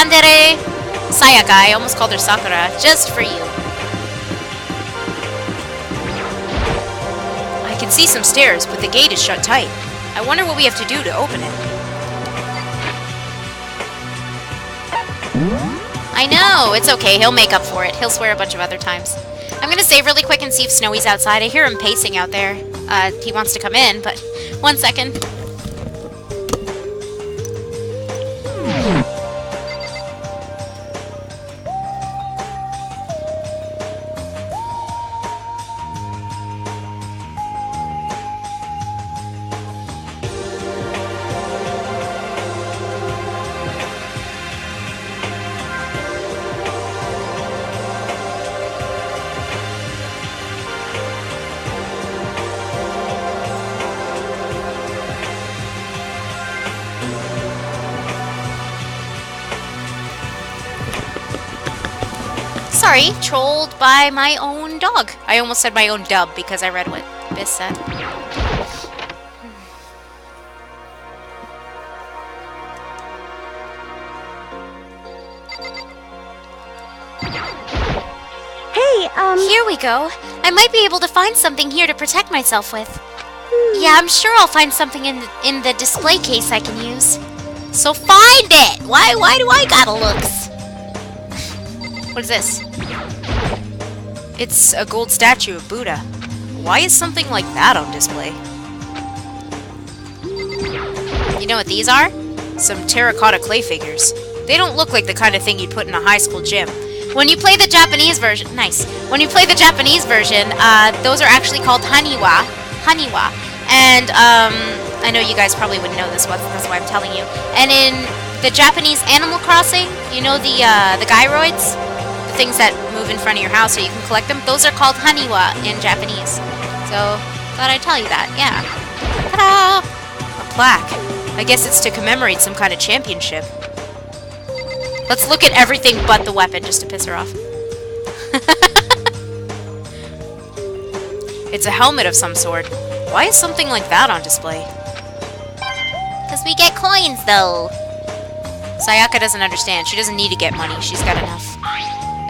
Yandere! Sayaka, I almost called her Sakura, just for you. I can see some stairs, but the gate is shut tight. I wonder what we have to do to open it. I know, it's okay, he'll make up for it. He'll swear a bunch of other times. I'm gonna save really quick and see if Snowy's outside. I hear him pacing out there. He wants to come in, but 1 second. Sorry, trolled by my own dog. I almost said my own dub because I read what Biss said. Hey, Here we go. I might be able to find something here to protect myself with. Yeah, I'm sure I'll find something in the display case I can use. So find it! Why do I gotta looks? What is this? It's a gold statue of Buddha. Why is something like that on display? You know what these are? Some terracotta clay figures. They don't look like the kind of thing you'd put in a high school gym. When you play the Japanese version, nice. When you play the Japanese version, those are actually called haniwa. Haniwa. And, I know you guys probably wouldn't know this, but that's why I'm telling you. And in the Japanese Animal Crossing, you know the gyroids? The things that move in front of your house so you can collect them? Those are called haniwa in Japanese. So, thought I'd tell you that, yeah. Ta-da! A plaque. I guess it's to commemorate some kind of championship. Let's look at everything but the weapon just to piss her off. It's a helmet of some sort. Why is something like that on display? Because we get coins, though. Sayaka doesn't understand. She doesn't need to get money. She's got enough.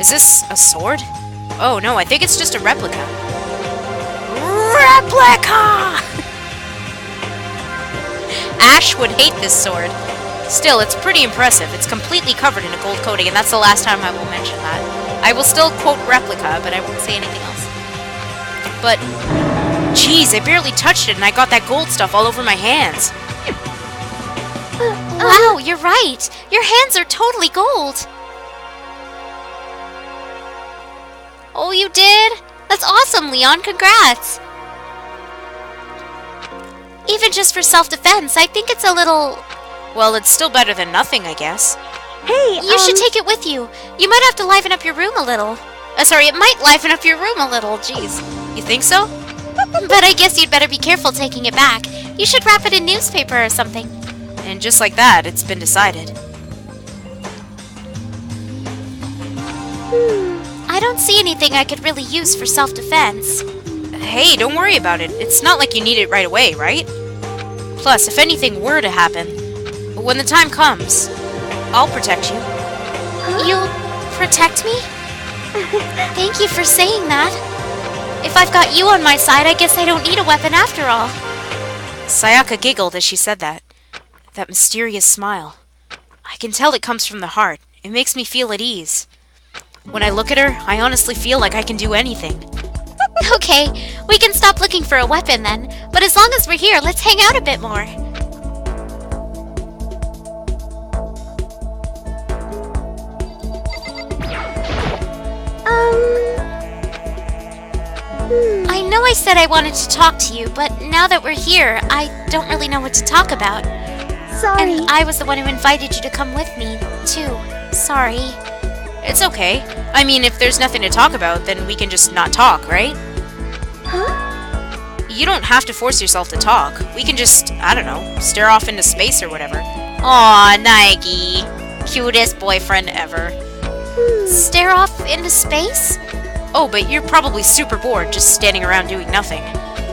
Is this a sword? Oh no, I think it's just a replica. Replica! Ash would hate this sword. Still, it's pretty impressive. It's completely covered in a gold coating, and that's the last time I will mention that. I will still quote replica, but I won't say anything else. But, geez, I barely touched it, and I got that gold stuff all over my hands. Wow, you're right. Your hands are totally gold. Oh, you did? That's awesome, Leon. Congrats. Even just for self-defense, I think it's a little... Well, it's still better than nothing, I guess. hey, You should take it with you. You might have to liven up your room a little. Sorry, it might liven up your room a little. Jeez. You think so? But I guess you'd better be careful taking it back. You should wrap it in newspaper or something. And just like that, it's been decided. I don't see anything I could really use for self-defense. Hey, don't worry about it. It's not like you need it right away, right? Plus, if anything were to happen, when the time comes, I'll protect you. You'll protect me? Thank you for saying that. If I've got you on my side, I guess I don't need a weapon after all. Sayaka giggled as she said that. That mysterious smile. I can tell it comes from the heart. It makes me feel at ease. When I look at her, I honestly feel like I can do anything. Okay, we can stop looking for a weapon then. But as long as we're here, let's hang out a bit more. I know I said I wanted to talk to you, but now that we're here, I don't really know what to talk about. Sorry. And I was the one who invited you to come with me, too. Sorry. It's okay. I mean, if there's nothing to talk about, then we can just not talk, right? Huh? You don't have to force yourself to talk. We can just, I don't know, stare off into space or whatever. Aw, Nike. Cutest boyfriend ever. Stare off into space? Oh, but you're probably super bored just standing around doing nothing.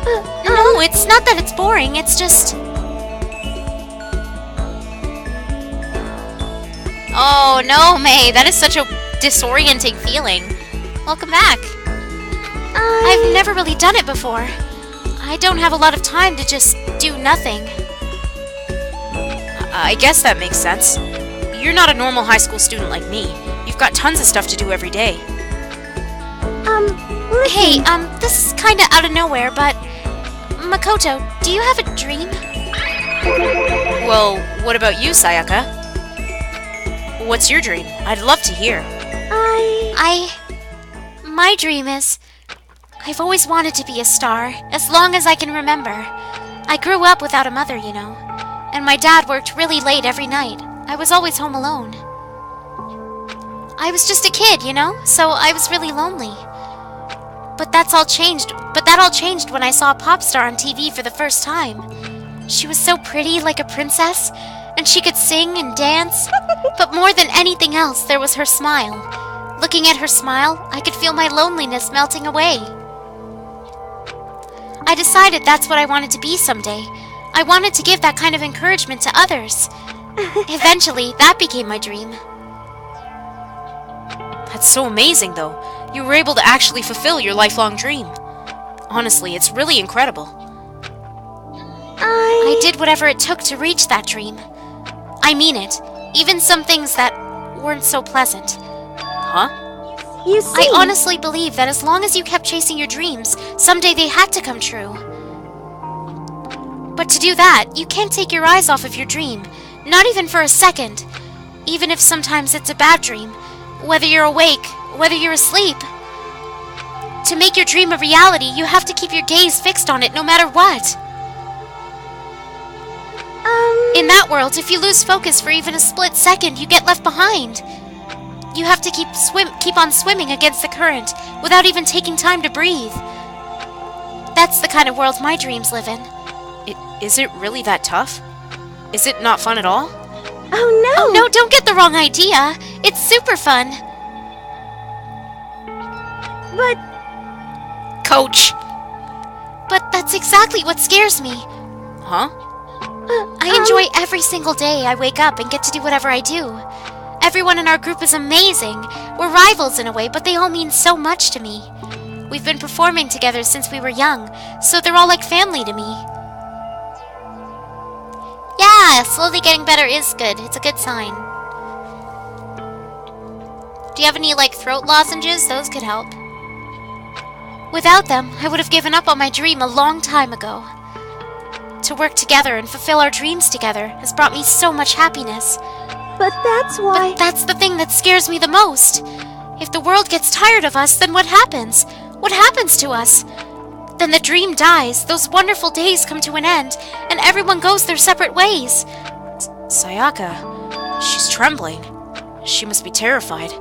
No, it's not that it's boring, it's just... Oh, no, May. That is such a disorienting feeling. Welcome back. I've never really done it before. I don't have a lot of time to just do nothing. I guess that makes sense. You're not a normal high school student like me. You've got tons of stuff to do every day. Listen. Hey, this is kinda out of nowhere, but... Makoto, do you have a dream? Well, what about you, Sayaka? What's your dream? I'd love to hear. My dream is... I've always wanted to be a star, as long as I can remember. I grew up without a mother, you know. And my dad worked really late every night. I was always home alone. I was just a kid, you know, so I was really lonely. But that all changed when I saw a pop star on TV for the first time. She was so pretty, like a princess, and she could sing and dance. But more than anything else, there was her smile. Looking at her smile, I could feel my loneliness melting away. I decided that's what I wanted to be someday. I wanted to give that kind of encouragement to others. Eventually, that became my dream. That's so amazing, though. You were able to actually fulfill your lifelong dream. Honestly, it's really incredible. I did whatever it took to reach that dream. I mean it. Even some things that weren't so pleasant. Huh? You see... I honestly believe that as long as you kept chasing your dreams, someday they had to come true. But to do that, you can't take your eyes off of your dream. Not even for a second. Even if sometimes it's a bad dream. Whether you're awake, whether you're asleep. To make your dream a reality, you have to keep your gaze fixed on it no matter what. In that world, if you lose focus for even a split second, you get left behind. You have to keep on swimming against the current without even taking time to breathe. That's the kind of world my dreams live in. Is it really that tough? Is it not fun at all? Oh no! Oh no, don't get the wrong idea. It's super fun. But... Coach! But that's exactly what scares me. Huh? I enjoy every single day I wake up and get to do whatever I do. Everyone in our group is amazing. We're rivals in a way, but they all mean so much to me. We've been performing together since we were young, so they're all like family to me. Yeah, slowly getting better is good. It's a good sign. Do you have any, like, throat lozenges? Those could help. Without them, I would have given up on my dream a long time ago. To work together and fulfill our dreams together has brought me so much happiness. But that's why... But that's the thing that scares me the most. If the world gets tired of us, then what happens? What happens to us? Then the dream dies, those wonderful days come to an end, and everyone goes their separate ways. Sayaka, she's trembling. She must be terrified.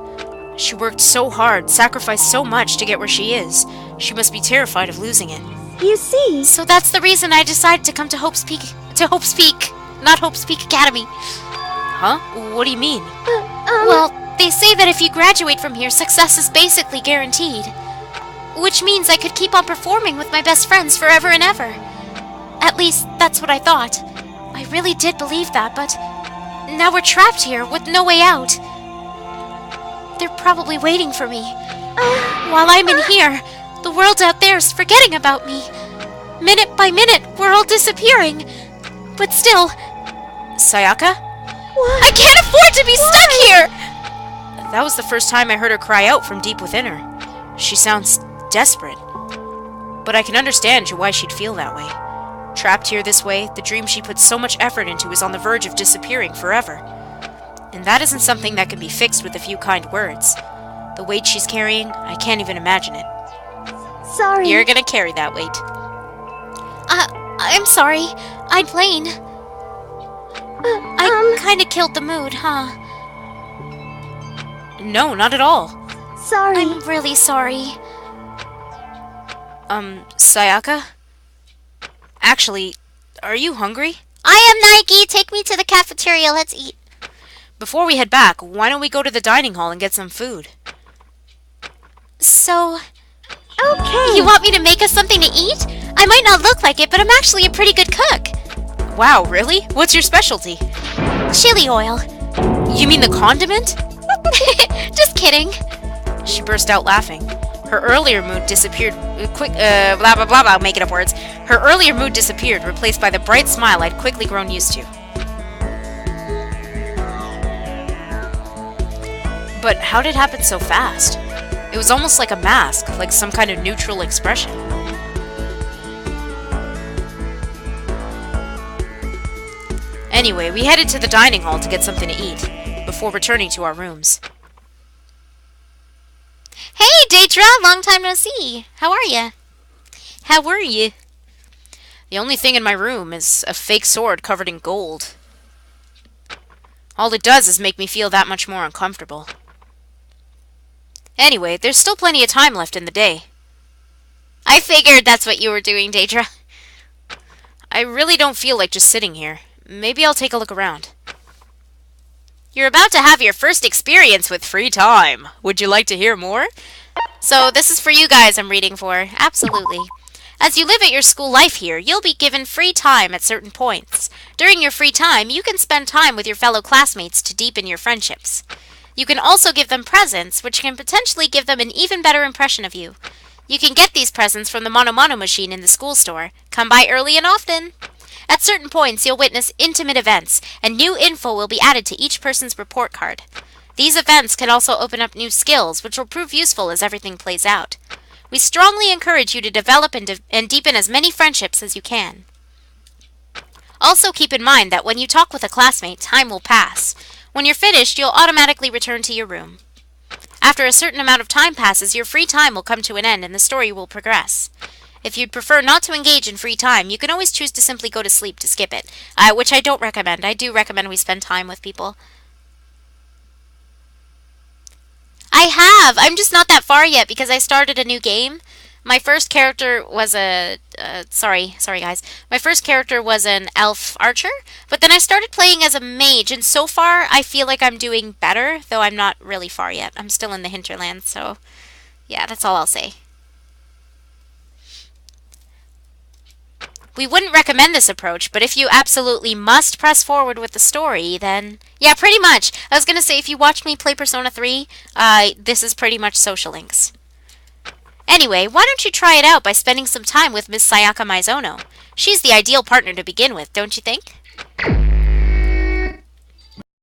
She worked so hard, sacrificed so much to get where she is. She must be terrified of losing it. You see... So that's the reason I decided to come to Hope's Peak, not Hope's Peak Academy. Huh? What do you mean? Well, they say that if you graduate from here, success is basically guaranteed. Which means I could keep on performing with my best friends forever and ever. At least, that's what I thought. I really did believe that, but now we're trapped here with no way out. They're probably waiting for me. While I'm in here, the world out there is forgetting about me. Minute by minute, we're all disappearing. But still... Sayaka? What? I can't afford to be stuck here! That was the first time I heard her cry out from deep within her. She sounds desperate. But I can understand why she'd feel that way. Trapped here this way, the dream she put so much effort into is on the verge of disappearing forever. And that isn't something that can be fixed with a few kind words. The weight she's carrying, I can't even imagine it. Sorry. You're gonna carry that weight. I'm sorry. I'm plain. I kinda killed the mood, huh? No, not at all. Sorry. I'm really sorry. Sayaka? Actually, are you hungry? I am Nike. Take me to the cafeteria. Let's eat. Before we head back, why don't we go to the dining hall and get some food? So, Okay. you want me to make us something to eat? I might not look like it, but I'm actually a pretty good cook. Wow, really? What's your specialty? Chili oil. You mean the condiment? Just kidding. She burst out laughing. Her earlier mood disappeared. Blah blah blah blah, making up words. Her earlier mood disappeared, replaced by the bright smile I'd quickly grown used to. But how did it happen so fast? It was almost like a mask, like some kind of neutral expression. Anyway, we headed to the dining hall to get something to eat, before returning to our rooms. Hey, Daedra! Long time no see. How are ya? How were you? The only thing in my room is a fake sword covered in gold. All it does is make me feel that much more uncomfortable. Anyway, there's still plenty of time left in the day. I figured that's what you were doing, Daedra. I really don't feel like just sitting here. Maybe I'll take a look around. You're about to have your first experience with free time. Would you like to hear more? So this is for you guys I'm reading for. Absolutely. As you live at your school life here, you'll be given free time at certain points. During your free time, you can spend time with your fellow classmates to deepen your friendships. You can also give them presents, which can potentially give them an even better impression of you. You can get these presents from the Mono Mono machine in the school store. Come by early and often. At certain points, you'll witness intimate events, and new info will be added to each person's report card. These events can also open up new skills, which will prove useful as everything plays out. We strongly encourage you to develop and deepen as many friendships as you can. Also keep in mind that when you talk with a classmate, time will pass. When you're finished, you'll automatically return to your room. After a certain amount of time passes, your free time will come to an end and the story will progress. If you'd prefer not to engage in free time, you can always choose to simply go to sleep to skip it, which I don't recommend. I do recommend we spend time with people. I have! I'm just not that far yet because I started a new game. My first character was sorry guys. My first character was an elf archer, but then I started playing as a mage, and so far I feel like I'm doing better, though I'm not really far yet. I'm still in the hinterlands, so yeah, that's all I'll say. We wouldn't recommend this approach, but if you absolutely must press forward with the story, then yeah, pretty much. I was gonna say, if you watch me play Persona 3, this is pretty much social links. Anyway, why don't you try it out by spending some time with Miss Sayaka Maizono? She's the ideal partner to begin with, don't you think?